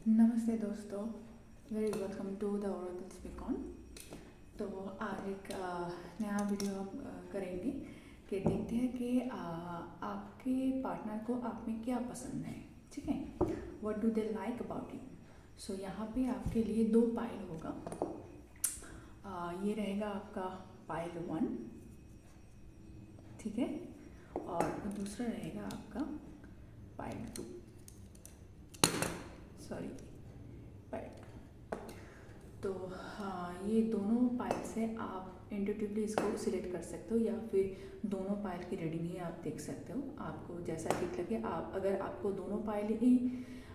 नमस्ते दोस्तों, very welcome to the Oracle speak on. तो आज एक नया वीडियो हम करेंगे कि देखते हैं कि आपके पार्टनर को आप में क्या पसंद है। ठीक है, what do they like about you. So यहाँ पे आपके लिए दो पाइल होगा। ये रहेगा आपका पाइल 1, ठीक है, और दूसरा रहेगा आपका पाइल 2, सॉरी पाइल। तो हाँ, ये दोनों पाइल से आप इंट्यूटिवली इसको सिलेक्ट कर सकते हो या फिर दोनों पाइल की रीडिंग ही आप देख सकते हो, आपको जैसा ठीक लगे। आप अगर आपको दोनों पाइल ही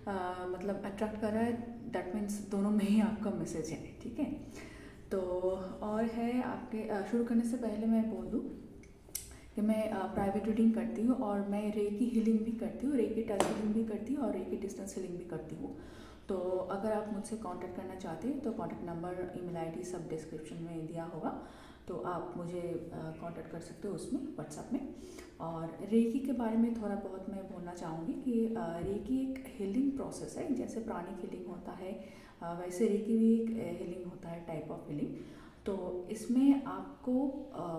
मतलब अट्रैक्ट कर रहा है, दैट मीन्स दोनों में ही आपका मैसेज है। ठीक है, तो और है आपके शुरू करने से पहले मैं बोल दूँ कि मैं प्राइवेट रीडिंग करती हूँ और मैं रेकी हीलिंग भी करती हूँ, रेकी टच हीलिंग भी करती हूँ और रेकी डिस्टेंस हीलिंग भी करती हूँ। तो अगर आप मुझसे कांटेक्ट करना चाहते हैं तो कांटेक्ट नंबर, ईमेल आईडी सब डिस्क्रिप्शन में दिया होगा, तो आप मुझे कांटेक्ट कर सकते हो उसमें, व्हाट्सएप में। और रेकी के बारे में थोड़ा बहुत मैं बोलना चाहूँगी कि रेकी एक हीलिंग प्रोसेस है। जैसे प्राणिक हीलिंग होता है वैसे रेकी भी एक हीलिंग होता है, टाइप ऑफ हीलिंग। तो इसमें आपको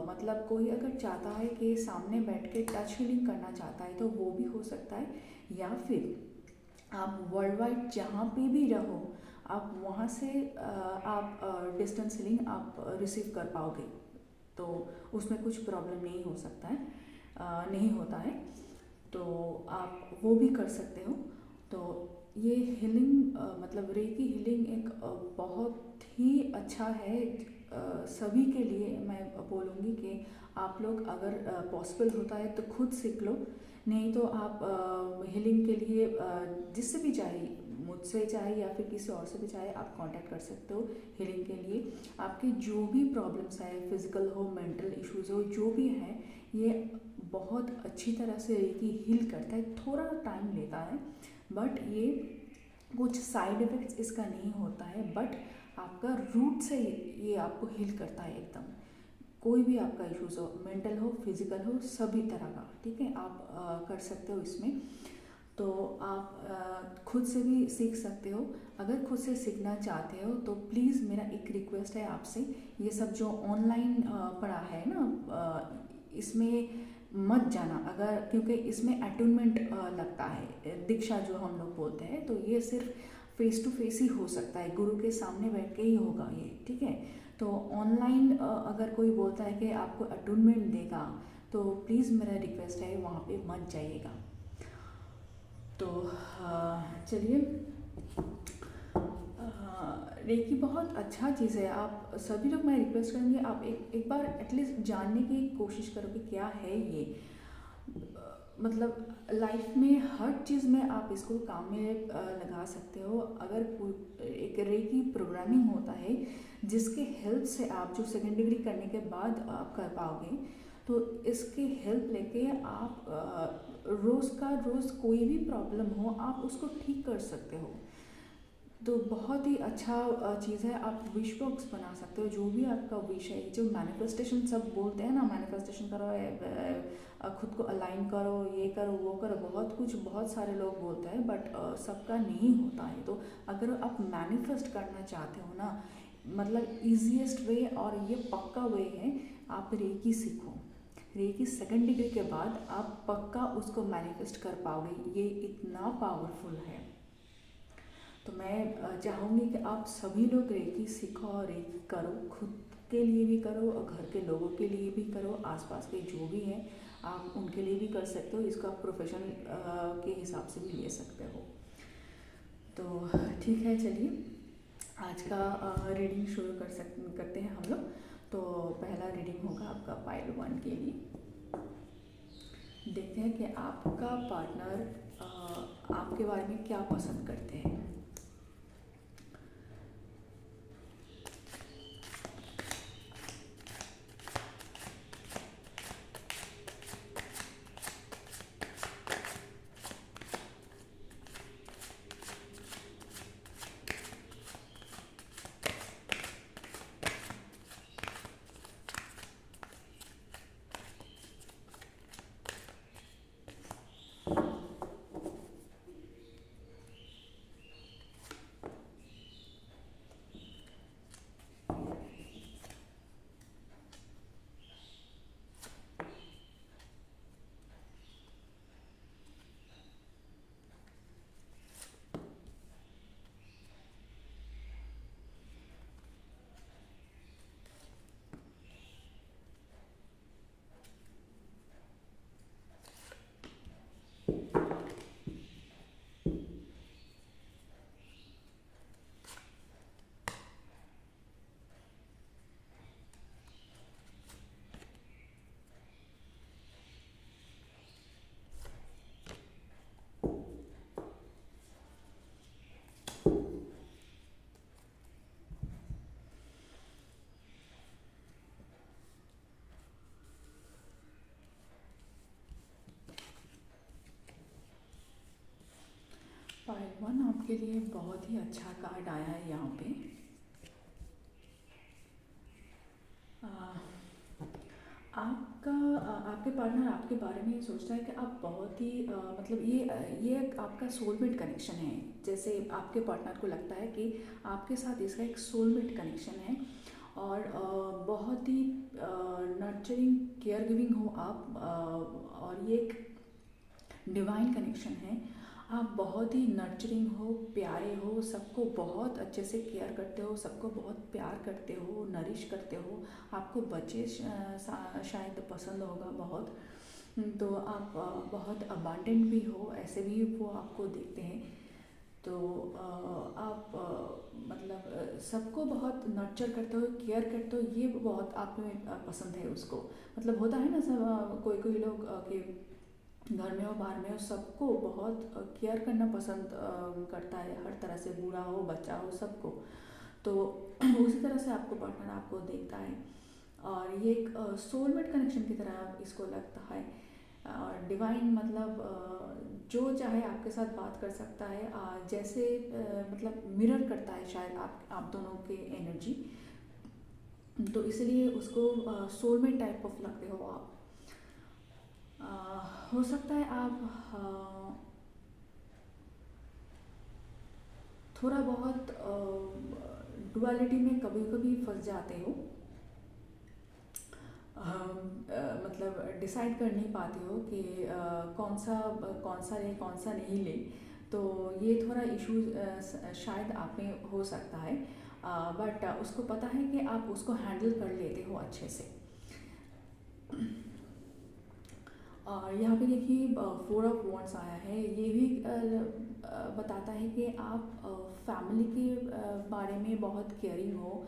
मतलब कोई अगर चाहता है कि सामने बैठ के टच हीलिंग करना चाहता है तो वो भी हो सकता है, या फिर आप वर्ल्ड वाइड जहाँ पे भी रहो आप वहाँ से आप डिस्टेंस हीलिंग आप रिसीव कर पाओगे, तो उसमें कुछ प्रॉब्लम नहीं हो सकता है, नहीं होता है, तो आप वो भी कर सकते हो। तो ये हीलिंग मतलब रेकी हीलिंग एक बहुत ही अच्छा है सभी के लिए। मैं बोलूँगी कि आप लोग अगर पॉसिबल होता है तो खुद सीख लो, नहीं तो आप हीलिंग के लिए जिससे भी चाहे, मुझसे चाहे या फिर किसी और से भी चाहे, आप कांटेक्ट कर सकते हो हीलिंग के लिए। आपके जो भी प्रॉब्लम्स है, फिजिकल हो, मेंटल इश्यूज हो, जो भी है, ये बहुत अच्छी तरह से रेकी हील करता है। थोड़ा टाइम लेता है बट ये कुछ साइड इफ़ेक्ट्स इसका नहीं होता है, बट आपका रूट से ये आपको हील करता है एकदम। कोई भी आपका इश्यूज हो, मेंटल हो, फिजिकल हो, सभी तरह का, ठीक है, आप कर सकते हो इसमें। तो आप खुद से भी सीख सकते हो। अगर खुद से सीखना चाहते हो तो प्लीज़ मेरा एक रिक्वेस्ट है आपसे, ये सब जो ऑनलाइन पढ़ा है ना, इसमें मत जाना अगर, क्योंकि इसमें अटूनमेंट लगता है, दीक्षा जो हम लोग बोलते हैं, तो ये सिर्फ फेस टू फेस ही हो सकता है, गुरु के सामने बैठ के ही होगा ये। ठीक है, तो ऑनलाइन अगर कोई बोलता है कि आपको अटूनमेंट देगा तो प्लीज़ मेरा रिक्वेस्ट है वहाँ पे मत जाइएगा। तो चलिए, रेकी बहुत अच्छा चीज़ है। आप सभी लोग, मैं रिक्वेस्ट करूँगी आप एक बार एटलीस्ट जानने की कोशिश करो कि क्या है ये। मतलब लाइफ में हर चीज़ में आप इसको काम में लगा सकते हो। अगर एक रेकी प्रोग्रामिंग होता है जिसके हेल्प से आप जो सेकेंड डिग्री करने के बाद आप कर पाओगे, तो इसकी हेल्प लेके आप रोज़ का रोज़ कोई भी प्रॉब्लम हो आप उसको ठीक कर सकते हो। तो बहुत ही अच्छा चीज़ है। आप विश बॉक्स बना सकते हो, जो भी आपका विश है। जो मैनिफेस्टेशन सब बोलते हैं ना, मैनिफेस्टेशन करो, खुद को अलाइन करो, ये करो, वो करो, बहुत कुछ, बहुत सारे लोग बोलते हैं, बट सबका नहीं होता है। तो अगर आप मैनिफेस्ट करना चाहते हो ना, मतलब ईजीएस्ट वे और ये पक्का वे है, आप रेकी सीखो। रेकी सेकंड डिग्री के बाद आप पक्का उसको मैनिफेस्ट कर पाओगे, ये इतना पावरफुल है। तो मैं चाहूँगी कि आप सभी लोग रेकी सीखो और रेकी करो, खुद के लिए भी करो और घर के लोगों के लिए भी करो, आसपास के जो भी हैं आप उनके लिए भी कर सकते हो। इसको आप प्रोफेशन के हिसाब से भी ले सकते हो। तो ठीक है, चलिए आज का रीडिंग शुरू करते हैं हम लोग। तो पहला रीडिंग होगा आपका पाइल 1 के लिए। देखते हैं कि आपका पार्टनर आपके बारे में क्या पसंद करते हैं। आपके लिए बहुत ही अच्छा कार्ड आया है यहाँ पे। आ, आपके पार्टनर आपके बारे में ये सोचता है कि आप बहुत ही मतलब ये एक आपका सोलमेट कनेक्शन है। जैसे आपके पार्टनर को लगता है कि आपके साथ इसका एक सोलमेट कनेक्शन है और बहुत ही नर्चरिंग केयर गिविंग हो आप, और ये एक डिवाइन कनेक्शन है। आप बहुत ही नर्चरिंग हो, प्यारे हो, सबको बहुत अच्छे से केयर करते हो, सबको बहुत प्यार करते हो, नरिश करते हो। आपको बच्चे शायद पसंद होगा बहुत। तो आप बहुत अबांडेंट भी हो, ऐसे भी वो आपको देखते हैं। तो आप मतलब सबको बहुत नर्चर करते हो, केयर करते हो, ये बहुत आप में पसंद है उसको। मतलब होता है ना सब, कोई कोई लोग के घर में हो बाहर में हो सबको बहुत केयर करना पसंद करता है, हर तरह से, बूढ़ा हो बच्चा हो सबको। तो उसी तरह से आपको पार्टनर आपको देखता है और ये एक सोलमेट कनेक्शन की तरह इसको लगता है। डिवाइन मतलब जो चाहे आपके साथ बात कर सकता है, जैसे मतलब मिरर करता है शायद आप दोनों के एनर्जी। तो इसलिए उसको सोलमेट टाइप ऑफ लगते हो आप। हो सकता है आप थोड़ा बहुत डुअलिटी में कभी कभी फंस जाते हो। मतलब डिसाइड कर नहीं पाते हो कि कौन सा ले कौन सा नहीं ले। तो ये थोड़ा इशू शायद आप में हो सकता है, बट उसको पता है कि आप उसको हैंडल कर लेते हो अच्छे से। और यहाँ पे देखिए 4 ऑफ वॉन्ड्स आया है। ये भी बताता है कि आप फैमिली के बारे में बहुत केयरिंग हो।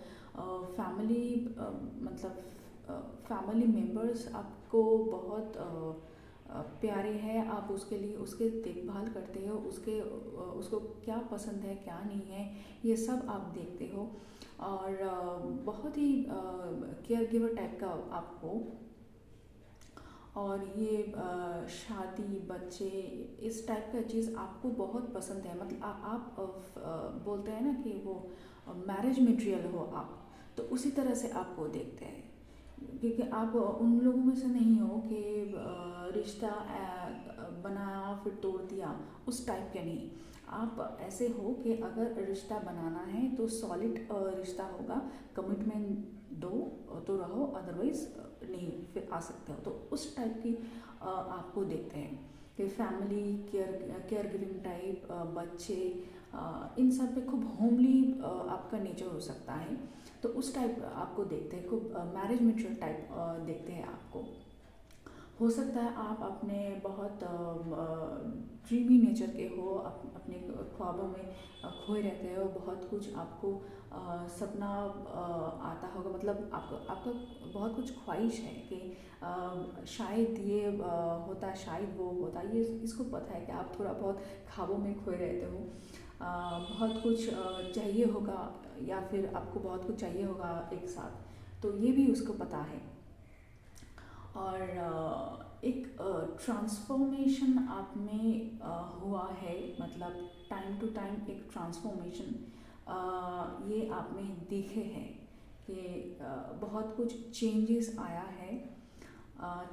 फैमिली मतलब फैमिली मेम्बर्स आपको बहुत प्यारे हैं। आप उसके लिए उसके देखभाल करते हो, उसको क्या पसंद है क्या नहीं है ये सब आप देखते हो। और बहुत ही केयर गिवर टाइप का आप हो। और ये शादी बच्चे इस टाइप का चीज़ आपको बहुत पसंद है। मतलब आप बोलते हैं ना कि वो मैरिज मटेरियल हो आप, तो उसी तरह से आपको देखते हैं। क्योंकि आप उन लोगों में से नहीं हो कि रिश्ता बनाया फिर तोड़ दिया, उस टाइप के नहीं। आप ऐसे हो कि अगर रिश्ता बनाना है तो सॉलिड रिश्ता होगा, कमिटमेंट दो तो रहो, अदरवाइज नहीं फिर आ सकते हो। तो उस टाइप की आपको देखते हैं कि फैमिली केयर गिविंग टाइप, बच्चे, इन सब पे खूब होमली आपका नेचर हो सकता है। तो उस टाइप आपको देखते हैं, खूब मैरिज मेटेरियल टाइप देखते हैं आपको। हो सकता है आप अपने बहुत ड्रीमी नेचर के हो, अपने ख्वाबों में खोए रहते हो, बहुत कुछ आपको सपना आता होगा। मतलब आपका बहुत कुछ ख्वाहिश है कि शायद ये होता, शायद वो होता। ये इसको पता है कि आप थोड़ा बहुत ख्वाबों में खोए रहते हो। बहुत कुछ चाहिए होगा या फिर आपको बहुत कुछ चाहिए होगा एक साथ, तो ये भी उसको पता है। और एक ट्रांसफॉर्मेशन आप में हुआ है, मतलब टाइम टू टाइम एक ट्रांसफॉर्मेशन ये आप में दिखे हैं कि बहुत कुछ चेंजेस आया है,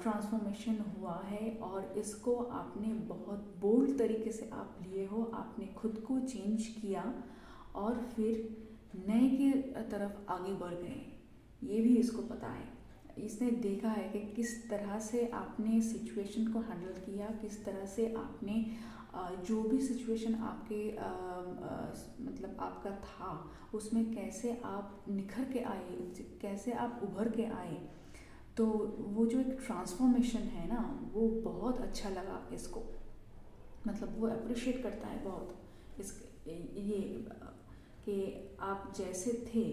ट्रांसफॉर्मेशन हुआ है। और इसको आपने बहुत बोल्ड तरीके से आप लिए हो, आपने खुद को चेंज किया और फिर नए के तरफ आगे बढ़ गए। ये भी इसको पता है। इसने देखा है कि किस तरह से आपने सिचुएशन को हैंडल किया, किस तरह से आपने जो भी सिचुएशन आपके मतलब आपका था उसमें कैसे आप निखर के आए, कैसे आप उभर के आए। तो वो जो एक ट्रांसफॉर्मेशन है ना, वो बहुत अच्छा लगा इसको। मतलब वो अप्रिशिएट करता है बहुत इस ये कि आप जैसे थे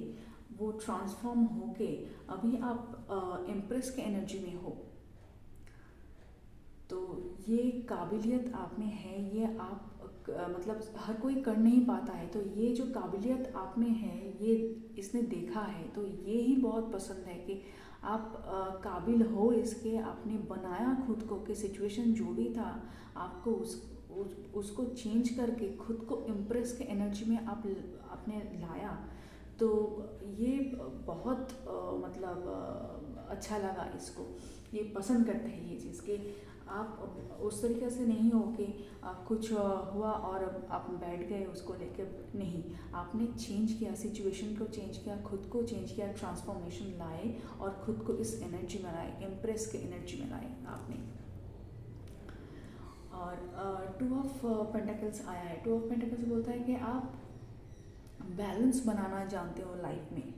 वो ट्रांसफॉर्म होके अभी आप एम्प्रेस के एनर्जी में हो। तो ये काबिलियत आप में है, ये आप मतलब हर कोई कर नहीं पाता है। तो ये जो काबिलियत आप में है ये इसने देखा है, तो ये ही बहुत पसंद है कि आप काबिल हो इसके। आपने बनाया खुद को कि सिचुएशन जो भी था आपको उसको चेंज करके खुद को इम्प्रेस के एनर्जी में आपने लाया, तो ये बहुत अच्छा लगा इसको, ये पसंद करते हैं ये चीज़ कि आप उस तरीके से नहीं हो कि कुछ हुआ और आप बैठ गए उसको लेकर, नहीं, आपने चेंज किया, सिचुएशन को चेंज किया, खुद को चेंज किया, ट्रांसफॉर्मेशन लाए और खुद को इस एनर्जी में लाए, इम्प्रेस के एनर्जी में लाए आपने। और 2 ऑफ पेंटिकल्स आया है। 2 ऑफ पेंटिकल्स बोलता है कि आप बैलेंस बनाना जानते हो लाइफ में।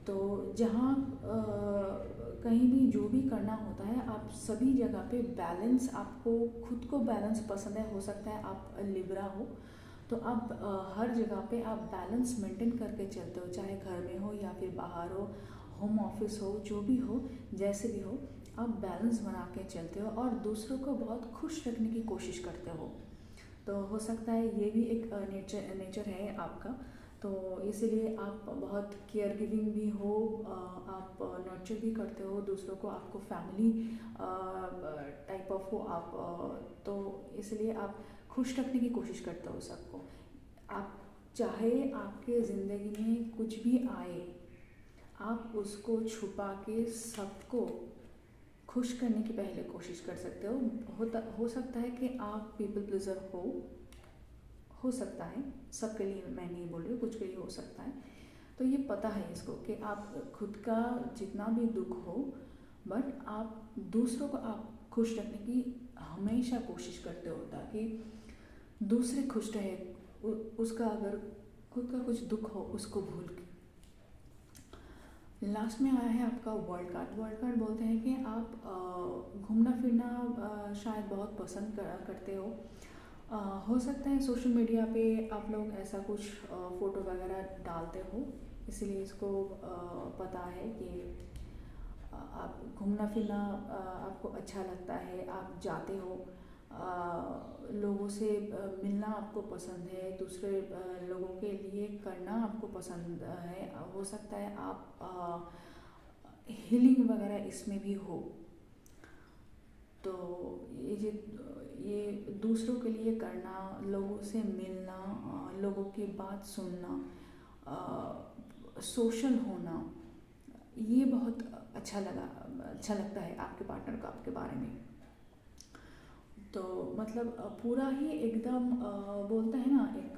तो जहाँ कहीं भी जो भी करना होता है, आप सभी जगह पे बैलेंस, आपको खुद को बैलेंस पसंद है, हो सकता है आप लिब्रा हो तो आप हर जगह पे आप बैलेंस मेंटेन करके चलते हो, चाहे घर में हो या फिर बाहर हो, होम ऑफिस हो, जो भी हो, जैसे भी हो, आप बैलेंस बना के चलते हो और दूसरों को बहुत खुश रखने की कोशिश करते हो। तो हो सकता है ये भी एक नेचर है आपका, तो इसीलिए आप बहुत केयर गिविंग भी हो, आप नर्चर भी करते हो दूसरों को, आपको फैमिली टाइप ऑफ हो आप, तो इसलिए आप खुश रखने की कोशिश करते हो सबको। आप चाहे आपके ज़िंदगी में कुछ भी आए, आप उसको छुपा के सबको खुश करने की पहले कोशिश कर सकते हो सकता है कि आप पीपल प्लीजर हो सकता है, सबके लिए मैं नहीं बोल रही हूँ, कुछ के लिए हो सकता है। तो ये पता है इसको कि आप खुद का जितना भी दुख हो, बट आप दूसरों को आप खुश रखने की हमेशा कोशिश करते हो ताकि दूसरे खुश रहे, उसका अगर खुद का कुछ दुख हो उसको भूल के। लास्ट में आया है आपका वर्ल्ड कार्ड। वर्ल्ड कार्ड बोलते हैं कि आप घूमना फिरना शायद बहुत पसंद करते हो सकता है सोशल मीडिया पे आप लोग ऐसा कुछ फ़ोटो वगैरह डालते हो, इसीलिए इसको पता है कि आप घूमना फिरना आपको अच्छा लगता है, आप जाते हो, लोगों से मिलना आपको पसंद है, दूसरे लोगों के लिए करना आपको पसंद है। हो सकता है आप हीलिंग वगैरह इसमें भी हो। तो ये दूसरों के लिए करना, लोगों से मिलना, लोगों की बात सुनना, सोशल होना, ये बहुत अच्छा लगता है आपके पार्टनर को आपके बारे में। तो मतलब पूरा ही एकदम बोलता है ना, एक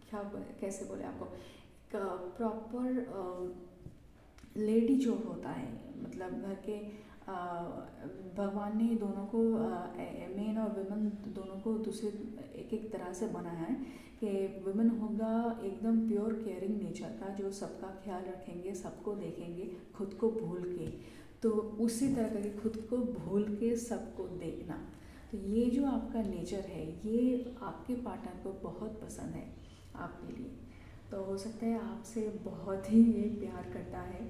क्या कैसे बोले आपको, एक प्रॉपर लेडी जो होता है, मतलब घर के भगवान ने दोनों को, मेन और वुमेन दोनों को दूसरे एक तरह से बनाया है कि वुमेन होगा एकदम प्योर केयरिंग नेचर का, जो सबका ख्याल रखेंगे, सबको देखेंगे, खुद को भूल के, तो उसी तरह करके खुद को भूल के सबको देखना। तो ये जो आपका नेचर है, ये आपके पार्टनर को बहुत पसंद है आपके लिए। तो हो सकता है आपसे बहुत ही ये प्यार करता है,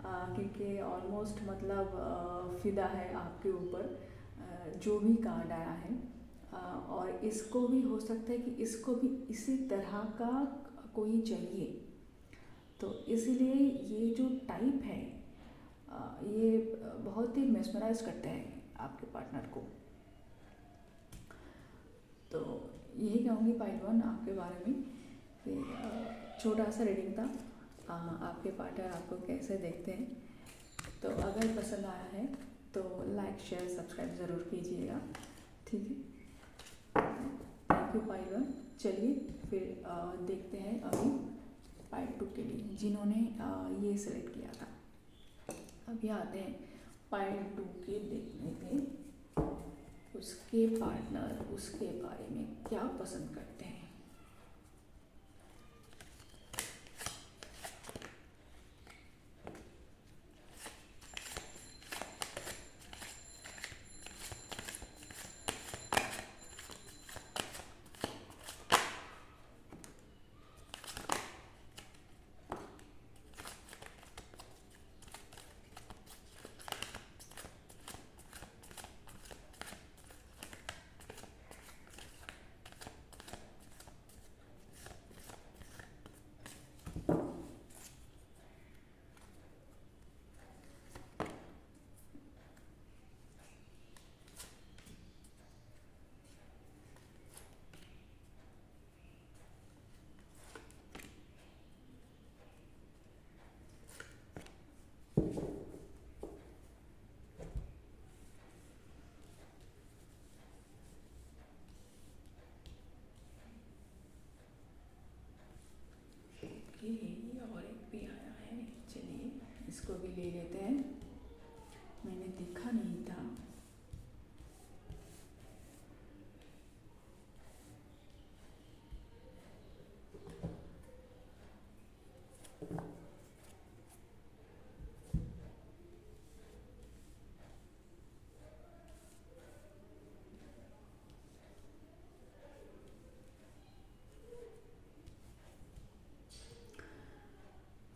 क्योंकि ऑलमोस्ट मतलब फ़िदा है आपके ऊपर, जो भी कार्ड आया है। और इसको भी हो सकता है कि इसको भी इसी तरह का कोई चाहिए, तो इसीलिए ये जो टाइप है ये बहुत ही मेस्मराइज करते हैं आपके पार्टनर को। तो यही कहूँगी पार्ट 1 आपके बारे में कि छोटा सा रीडिंग था, आपके पार्टनर आपको कैसे देखते हैं। तो अगर पसंद आया है तो लाइक शेयर सब्सक्राइब ज़रूर कीजिएगा, ठीक है। Thank you part 1। चलिए फिर देखते हैं अभी पार्ट 2 के लिए, जिन्होंने ये सेलेक्ट किया था। अभी आते हैं पार्ट 2 के देखने पे, उसके पार्टनर उसके बारे में क्या पसंद करते हैं। इसको भी ले लेते हैं, मैंने देखा नहीं था।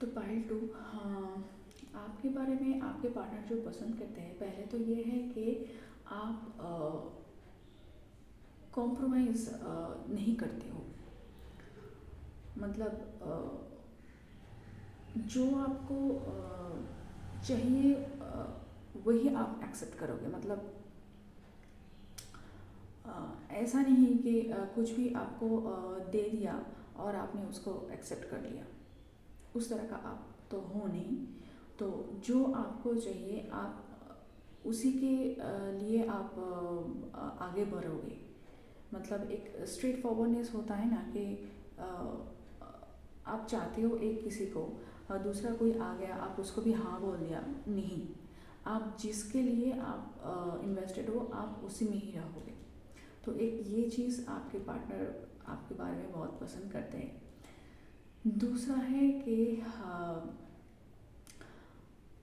तो पाइल 2, हाँ, आपके बारे में आपके पार्टनर जो पसंद करते हैं, पहले तो ये है कि आप कॉम्प्रोमाइज़ नहीं करते हो। मतलब जो आपको चाहिए वही आप एक्सेप्ट करोगे। मतलब ऐसा नहीं कि कुछ भी आपको दे दिया और आपने उसको एक्सेप्ट कर लिया, उस तरह का आप तो हो नहीं। तो जो आपको चाहिए आप उसी के लिए आप आगे बढ़ोगे। मतलब एक स्ट्रेट फॉरवर्डनेस होता है ना कि आप चाहते हो एक किसी को, दूसरा कोई आ गया, आप उसको भी हाँ बोल दिया, नहीं। आप जिसके लिए आप इन्वेस्टेड हो, आप उसी में ही रहोगे। तो एक ये चीज़ आपके पार्टनर आपके बारे में बहुत पसंद करते हैं। दूसरा है कि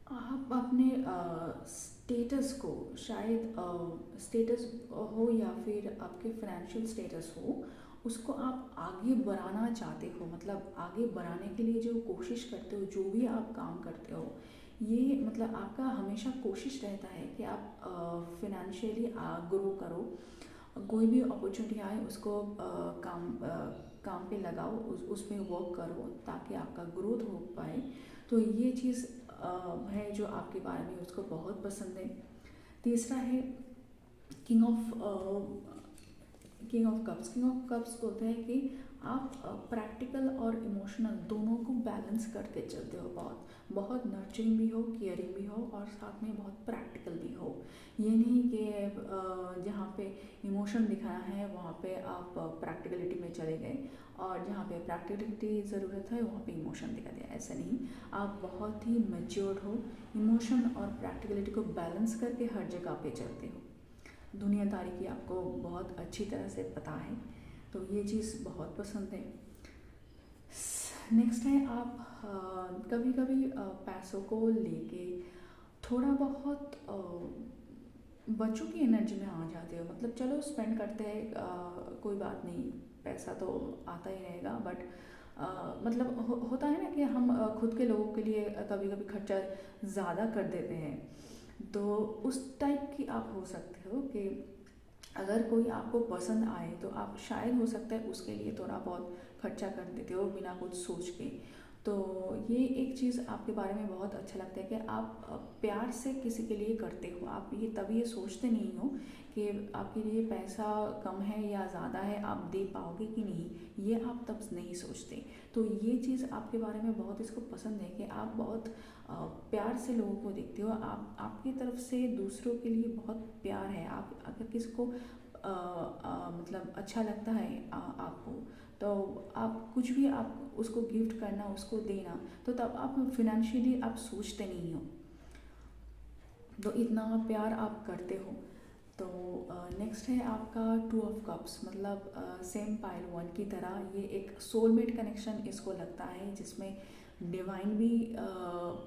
आप अपने स्टेटस को, शायद स्टेटस हो या फिर आपके फाइनेंशियल स्टेटस हो, उसको आप आगे बढ़ाना चाहते हो। मतलब आगे बढ़ाने के लिए जो कोशिश करते हो, जो भी आप काम करते हो, ये मतलब आपका हमेशा कोशिश रहता है कि आप फाइनेंशियली ग्रो करो। कोई भी अपॉर्चुनिटी आए उसको काम पे लगाओ, उसमें वर्क करो ताकि आपका ग्रोथ हो पाए। तो ये चीज़ है जो आपके बारे में उसको बहुत पसंद है। तीसरा है king of cups. King of cups बोलते हैं कि आप प्रैक्टिकल और इमोशनल दोनों को बैलेंस करके चलते हो। बहुत बहुत नर्चरिंग भी हो, केयरिंग भी हो और साथ में बहुत प्रैक्टिकल भी हो। ये नहीं कि जहाँ पे इमोशन दिखाना है वहाँ पे आप प्रैक्टिकलिटी में चले गए, और जहाँ पे प्रैक्टिकलिटी ज़रूरत है वहाँ पे इमोशन दिखा दिया। ऐसा नहीं, आप बहुत ही मैच्योर्ड हो, इमोशन और प्रैक्टिकलिटी को बैलेंस करके हर जगह पे चलते हो। दुनियादारी की आपको बहुत अच्छी तरह से पता है, तो ये चीज़ बहुत पसंद है। नेक्स्ट है आप कभी कभी पैसों को लेके थोड़ा बहुत बच्चों की एनर्जी में आ जाते हो। मतलब चलो स्पेंड करते हैं, कोई बात नहीं, पैसा तो आता ही रहेगा, बट मतलब होता है ना कि हम खुद के लोगों के लिए कभी कभी खर्चा ज़्यादा कर देते हैं। तो उस टाइप की आप हो सकते हो कि अगर कोई आपको पसंद आए तो आप शायद हो सकता है उसके लिए थोड़ा बहुत खर्चा कर देते हो बिना कुछ सोच के। तो ये एक चीज़ आपके बारे में बहुत अच्छा लगता है कि आप प्यार से किसी के लिए करते हो। आप ये तभी ये सोचते नहीं हो कि आपके लिए पैसा कम है या ज़्यादा है, आप दे पाओगे कि नहीं, ये आप तब नहीं सोचते। तो ये चीज़ आपके बारे में बहुत इसको पसंद है कि आप बहुत प्यार से लोगों को देखते हो। आप आपकी तरफ से दूसरों के लिए बहुत प्यार है। आप अगर किसी को मतलब अच्छा लगता है आपको, तो आप कुछ भी आप उसको गिफ्ट करना, उसको देना, तो तब आप फिनेंशियली आप सोचते नहीं हो, तो इतना प्यार आप करते हो। तो नेक्स्ट है आपका 2 ऑफ कप्स। मतलब सेम पाइल 1 की तरह ये एक सोलमेट कनेक्शन इसको लगता है, जिसमें डिवाइन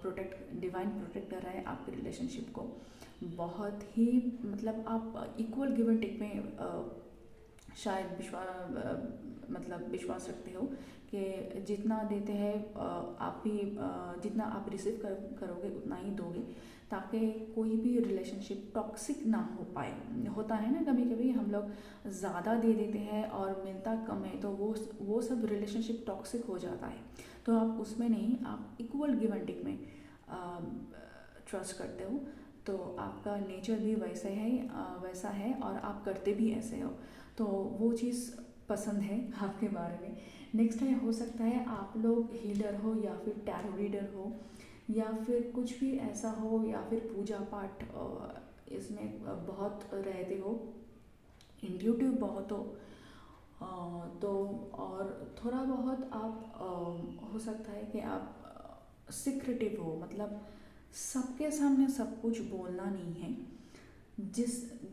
प्रोटेक्ट कर रहा है आपके रिलेशनशिप को। बहुत ही मतलब आप इक्वल गिव एंड टेक में शायद विश्वास रखते हो कि जितना देते हैं आप भी जितना आप रिसीव करोगे उतना ही दोगे, ताकि कोई भी रिलेशनशिप टॉक्सिक ना हो पाए। होता है ना कभी कभी हम लोग ज़्यादा दे देते हैं और मिलता कम है, तो वो सब रिलेशनशिप टॉक्सिक हो जाता है। तो आप उसमें नहीं, आप इक्वल गिव एंड टेक में ट्रस्ट करते हो। तो आपका नेचर भी वैसा है और आप करते भी ऐसे हो। तो वो चीज़ पसंद है आपके बारे में। नेक्स्ट है, हो सकता है आप लोग हीलर हो या फिर टैरो रीडर हो या फिर कुछ भी ऐसा हो, या फिर पूजा पाठ इसमें बहुत रहते हो, इंट्यूटिव बहुत हो। तो और थोड़ा बहुत आप हो सकता है कि आप सिक्रेटिव हो, मतलब सबके सामने सब कुछ बोलना नहीं है।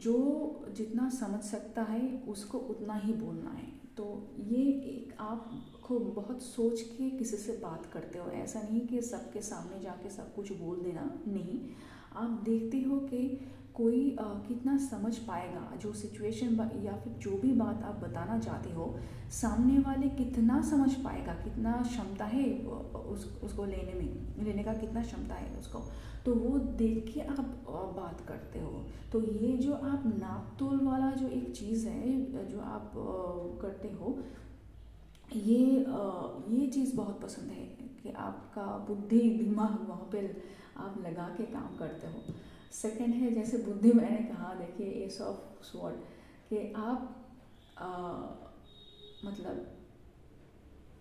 जो जितना समझ सकता है उसको उतना ही बोलना है। तो ये एक आपको बहुत सोच के किसी से बात करते हो, ऐसा नहीं कि सबके सामने जाके सब कुछ बोल देना, नहीं। आप देखते हो कि कोई कितना समझ पाएगा जो सिचुएशन या फिर जो भी बात आप बताना चाहते हो, सामने वाले कितना समझ पाएगा, कितना क्षमता है उसको लेने का कितना क्षमता है उसको, तो वो देख के आप बात करते हो। तो ये जो आप नाप तोल वाला जो एक चीज़ है जो आप करते हो, ये चीज़ बहुत पसंद है कि आपका बुद्धि दिमाग वहाँ पे आप लगा के काम करते हो। सेकंड है, जैसे बुद्धि मैंने कहा, देखिए एस ऑफ स्वॉर्ड, कि आप मतलब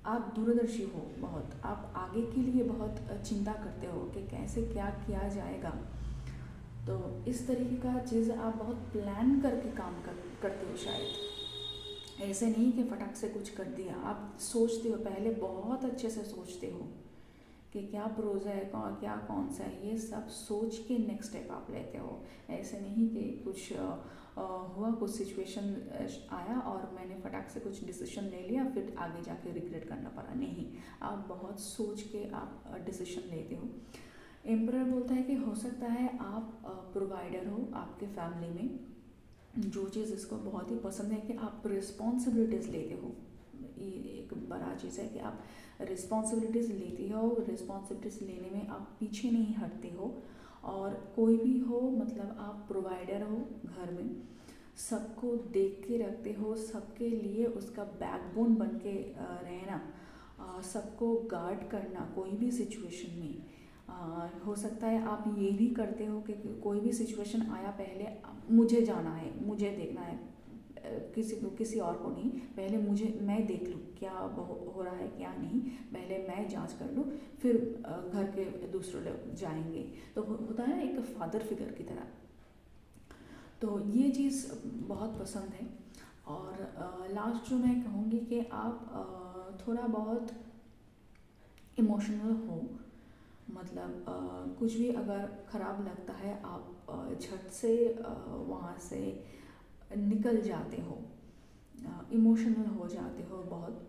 आप दूरदर्शी हो बहुत, आप आगे के लिए बहुत चिंता करते हो कि कैसे क्या किया जाएगा। तो इस तरीके का चीज़ आप बहुत प्लान करके काम करते हो शायद। ऐसे नहीं कि फटाक से कुछ कर दिया, आप सोचते हो, पहले बहुत अच्छे से सोचते हो कि क्या प्रोज है, क्या कौन सा है, ये सब सोच के नेक्स्ट स्टेप आप लेते हो। ऐसे नहीं कि कुछ हुआ, कुछ सिचुएशन आया और मैंने फटाक से कुछ डिसीजन ले लिया, फिर आगे जाके रिग्रेट करना पड़ा, नहीं। आप बहुत सोच के आप डिसीजन लेते हो। एम्परर बोलता है कि हो सकता है आप प्रोवाइडर हो आपके फैमिली में, जो चीज़ इसको बहुत ही पसंद है कि आप रिस्पॉन्सिबिलिटीज़ लेते हो। ये एक बड़ा चीज़ है कि आप रिस्पॉन्सिबिलिटीज़ लेती हो, रिस्पॉन्सिबिलिटीज़ लेने में आप पीछे नहीं हटते हो। और कोई भी हो, मतलब आप प्रोवाइडर हो घर में, सबको देख के रखते हो, सबके लिए उसका बैकबोन बन के रहना, सबको गार्ड करना कोई भी सिचुएशन में। हो सकता है आप ये भी करते हो कि कोई भी सिचुएशन आया, पहले मुझे जाना है, मुझे देखना है, किसी और को नहीं, पहले मैं देख लूँ क्या हो रहा है क्या नहीं, पहले मैं जांच कर लूँ, फिर घर के दूसरे लोग जाएंगे। तो होता है ना एक फादर फिगर की तरह। तो ये चीज़ बहुत पसंद है। और लास्ट जो मैं कहूँगी कि आप थोड़ा बहुत इमोशनल हो, मतलब कुछ भी अगर ख़राब लगता है आप झट से वहाँ से निकल जाते हो, इमोशनल हो जाते हो बहुत।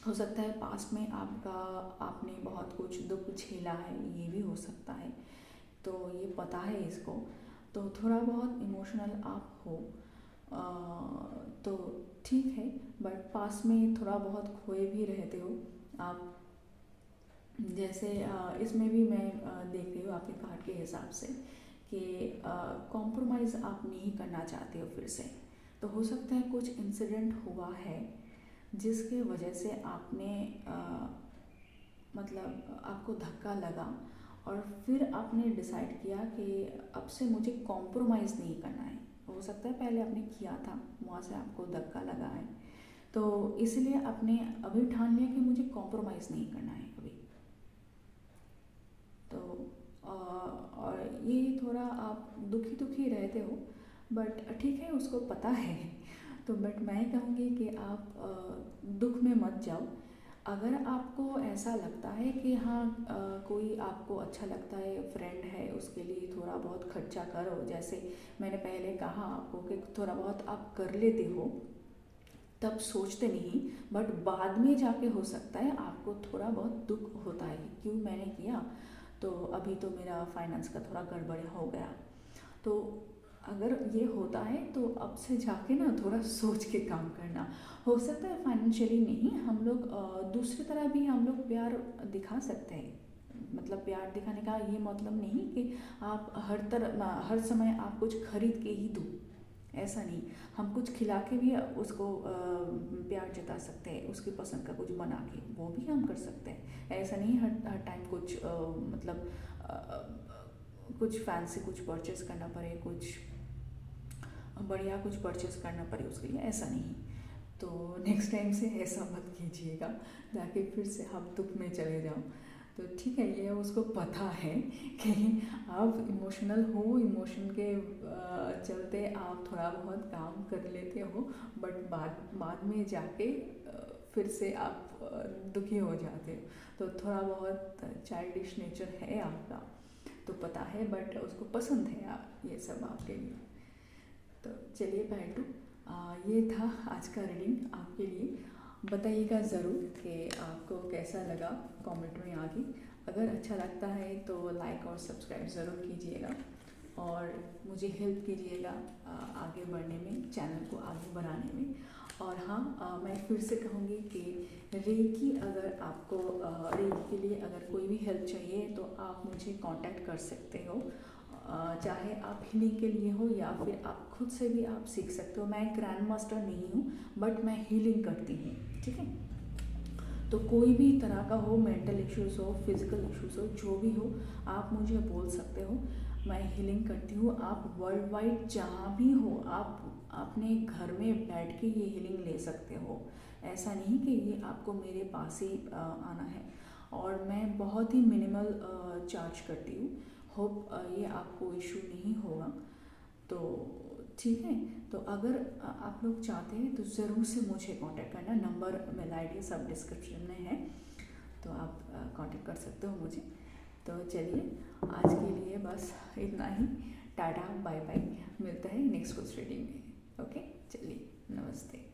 हो सकता है पास्ट में आपने बहुत कुछ दुख झेला है, ये भी हो सकता है, तो ये पता है इसको। तो थोड़ा बहुत इमोशनल आप हो तो ठीक है, बट पास्ट में थोड़ा बहुत खोए भी रहते हो आप। जैसे इसमें भी मैं देख रही हूँ आपके कार्ड के हिसाब से कि कॉम्प्रोमाइज़ आप नहीं करना चाहते हो फिर से। तो हो सकता है कुछ इंसिडेंट हुआ है जिसके वजह से आपने मतलब आपको धक्का लगा, और फिर आपने डिसाइड किया कि अब से मुझे कॉम्प्रोमाइज़ नहीं करना है। हो सकता है पहले आपने किया था, वहाँ से आपको धक्का लगा है, तो इसलिए आपने अभी ठान लिया कि मुझे कॉम्प्रोमाइज़ नहीं करना है अभी। तो और ये थोड़ा आप दुखी रहते हो, बट ठीक है, उसको पता है। तो बट मैं कहूँगी कि आप दुख में मत जाओ। अगर आपको ऐसा लगता है कि हाँ कोई आपको अच्छा लगता है, फ्रेंड है, उसके लिए थोड़ा बहुत खर्चा करो, जैसे मैंने पहले कहा आपको कि थोड़ा बहुत आप कर लेते हो, तब सोचते नहीं, बट बाद में जाके हो सकता है आपको थोड़ा बहुत दुख होता है, क्यों मैंने किया, तो अभी तो मेरा फाइनेंस का थोड़ा गड़बड़ हो गया। तो अगर ये होता है तो अब से जाके ना थोड़ा सोच के काम करना। हो सकता है फाइनेंशियली नहीं, हम लोग दूसरी तरह भी हम लोग प्यार दिखा सकते हैं। मतलब प्यार दिखाने का ये मतलब नहीं कि आप हर समय आप कुछ खरीद के ही दो, ऐसा नहीं। हम कुछ खिला के भी उसको प्यार जता सकते हैं, उसकी पसंद का कुछ बना के, वो भी हम कर सकते हैं। ऐसा नहीं हर टाइम कुछ मतलब कुछ फैंसी कुछ परचेज़ करना पड़े, कुछ बढ़िया कुछ परचेज़ करना पड़े उसके लिए, ऐसा नहीं। तो नेक्स्ट टाइम से ऐसा मत कीजिएगा ताकि फिर से आप दुख में चले जाओ। तो ठीक है, ये उसको पता है कि आप इमोशनल हो, इमोशन के चलते आप थोड़ा बहुत काम कर लेते हो, बट बाद में जाके फिर से आप दुखी हो जाते हो। तो थोड़ा बहुत चाइल्डिश नेचर है आपका, तो पता है, बट उसको पसंद है ये सब आपके लिए। तो चलिए पार्ट 2 ये था आज का रीडिंग आपके लिए। बताइएगा ज़रूर कि आपको कैसा लगा, कमेंट में आगे। अगर अच्छा लगता है तो लाइक और सब्सक्राइब ज़रूर कीजिएगा और मुझे हेल्प कीजिएगा आगे बढ़ने में, चैनल को आगे बढ़ाने में। और हाँ, मैं फिर से कहूँगी कि रेकी अगर आपको रेकी के लिए अगर कोई भी हेल्प चाहिए तो आप मुझे कांटेक्ट कर सकते हो, चाहे आप हीलिंग के लिए हो या फिर आप खुद से भी आप सीख सकते हो। मैं ग्रैंड मास्टर नहीं हूँ, बट मैं हीलिंग करती हूँ, ठीक है। तो कोई भी तरह का हो, मेंटल इश्यूज़ हो, फिजिकल इश्यूज़ हो, जो भी हो, आप मुझे बोल सकते हो। मैं हीलिंग करती हूँ। आप वर्ल्ड वाइड जहाँ भी हो, आप अपने घर में बैठ के ये हीलिंग ले सकते हो। ऐसा नहीं कि ये आपको मेरे पास ही आना है। और मैं बहुत ही मिनिमल चार्ज करती हूँ। होप ये आपको इशू नहीं होगा। तो ठीक है, तो अगर आप लोग चाहते हैं तो ज़रूर से मुझे कांटेक्ट करना। नंबर, मेल आईडी सब डिस्क्रिप्शन में है, तो आप कांटेक्ट कर सकते हो मुझे। तो चलिए आज के लिए बस इतना ही। टाटा, बाय बाय, मिलता है नेक्स्ट कुछ रीडिंग में। ओके, चलिए, नमस्ते।